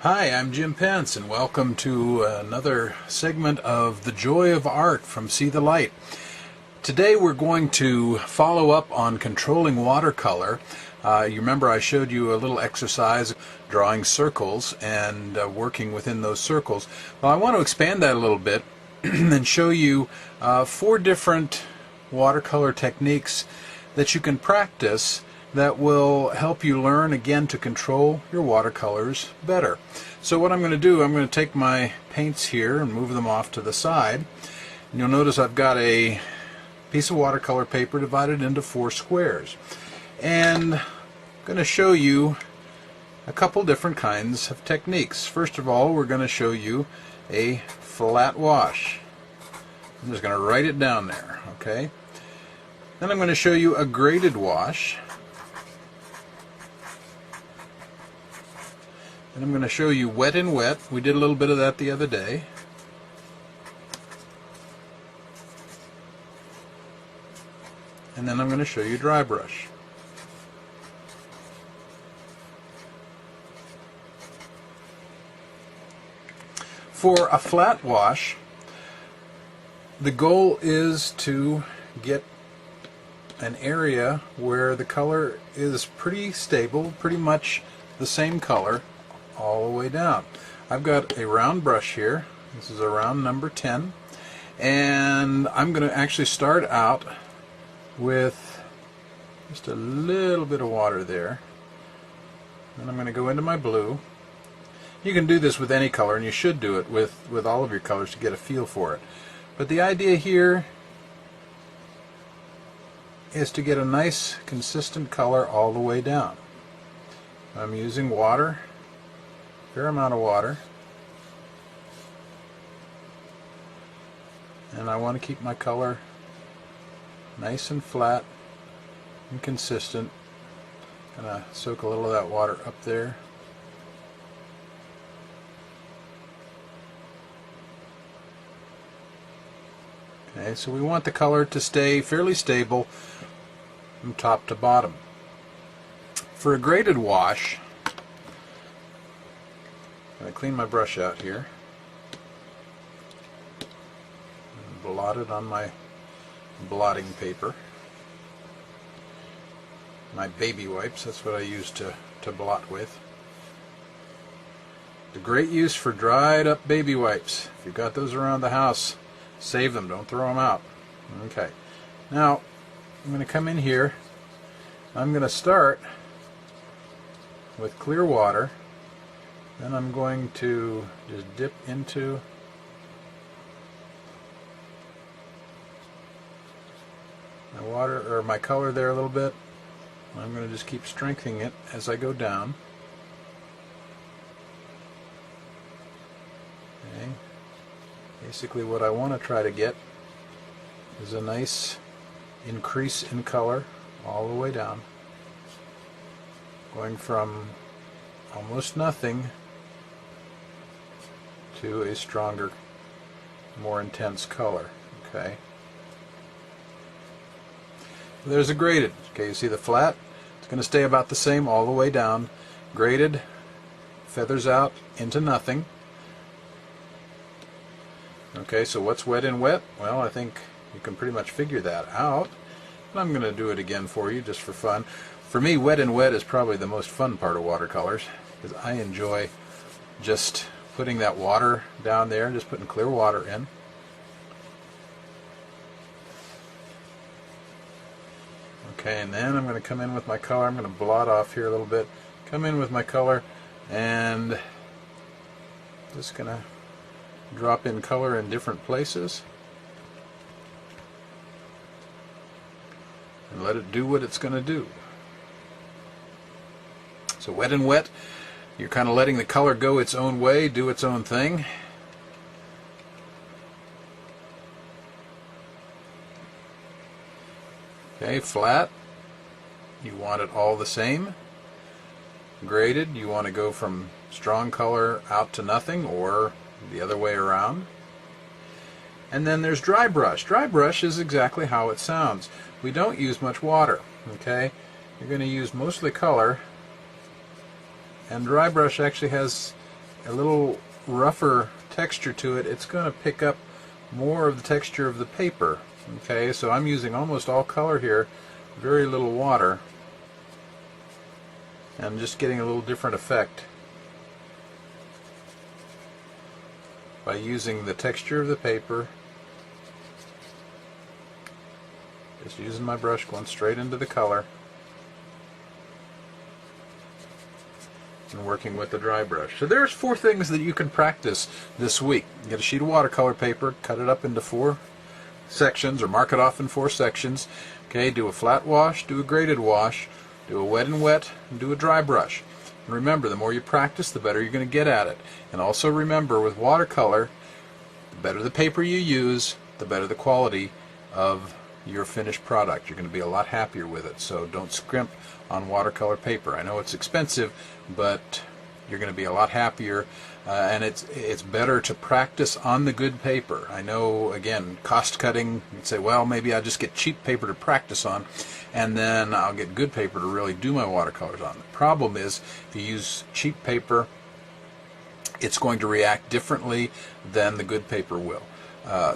Hi, I'm Jim Pence, and welcome to another segment of The Joy of Art from See the Light. Today we're going to follow up on controlling watercolor. You remember I showed you a little exercise drawing circles and working within those circles. Well, I want to expand that a little bit and show you 4 different watercolor techniques that you can practice that will help you learn again to control your watercolors better. So what I'm going to do, I'm going to take my paints here and move them off to the side. And you'll notice I've got a piece of watercolor paper divided into 4 squares. And I'm going to show you a couple different kinds of techniques. First of all, we're going to show you a flat wash. I'm just going to write it down there, okay? Then I'm going to show you a graded wash. And I'm going to show you wet and wet. We did a little bit of that the other day. And then I'm going to show you dry brush. For a flat wash, the goal is to get an area where the color is pretty stable, pretty much the same color all the way down. I've got a round brush here. This is a round number 10, and I'm going to actually start out with just a little bit of water there. Then I'm going to go into my blue. You can do this with any color, and you should do it with all of your colors to get a feel for it. But the idea here is to get a nice consistent color all the way down. I'm using water, a fair amount of water, and I want to keep my color nice and flat and consistent. Gonna soak a little of that water up there. Okay, so we want the color to stay fairly stable from top to bottom. For a graded wash, I'm going to clean my brush out here and blot it on my blotting paper. My baby wipes, that's what I use to blot with. The great use for dried up baby wipes. If you've got those around the house, save them, don't throw them out. Okay, now I'm going to come in here. I'm going to start with clear water. Then I'm going to just dip into my water or my color there a little bit. I'm going to just keep strengthening it as I go down. Okay. Basically what I want to try to get is a nice increase in color all the way down, going from almost nothing to a stronger, more intense color. Okay. There's a graded. Okay, you see the flat? It's going to stay about the same all the way down. Graded feathers out into nothing. Okay, so what's wet and wet? Well, I think you can pretty much figure that out. And I'm going to do it again for you just for fun. For me, wet and wet is probably the most fun part of watercolors, because I enjoy just putting that water down there, just putting clear water in. Okay, and then I'm going to come in with my color. I'm going to blot off here a little bit. Come in with my color and just going to drop in color in different places and let it do what it's going to do. So wet and wet, you're kind of letting the color go its own way, do its own thing. Okay, flat, you want it all the same. Graded, you want to go from strong color out to nothing, or the other way around. And then there's dry brush. Dry brush is exactly how it sounds. We don't use much water, okay? You're going to use mostly color, and dry brush actually has a little rougher texture to it, it's going to pick up more of the texture of the paper. Okay, so I'm using almost all color here, very little water, and I'm just getting a little different effect by using the texture of the paper. Just using my brush, going straight into the color, and working with the dry brush. So there's 4 things that you can practice this week. Get a sheet of watercolor paper, cut it up into 4 sections, or mark it off in 4 sections. Okay, do a flat wash, do a graded wash, do a wet and wet, and do a dry brush. And remember, the more you practice, the better you're going to get at it. And also remember, with watercolor, the better the paper you use, the better the quality of your finished product. You're going to be a lot happier with it. So don't scrimp on watercolor paper. I know it's expensive, but you're going to be a lot happier, and it's better to practice on the good paper. I know, again, cost cutting, you'd say, well, maybe I'll just get cheap paper to practice on, and then I'll get good paper to really do my watercolors on. The problem is, if you use cheap paper, it's going to react differently than the good paper will.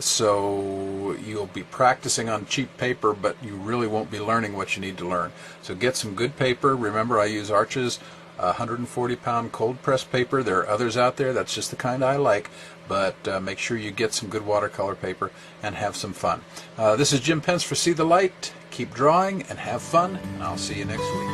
So you'll be practicing on cheap paper, but you really won't be learning what you need to learn. So get some good paper. Remember, I use Arches 140-pound cold press paper. There are others out there. That's just the kind I like. But make sure you get some good watercolor paper and have some fun. This is Jim Pence for See the Light. Keep drawing and have fun, and I'll see you next week.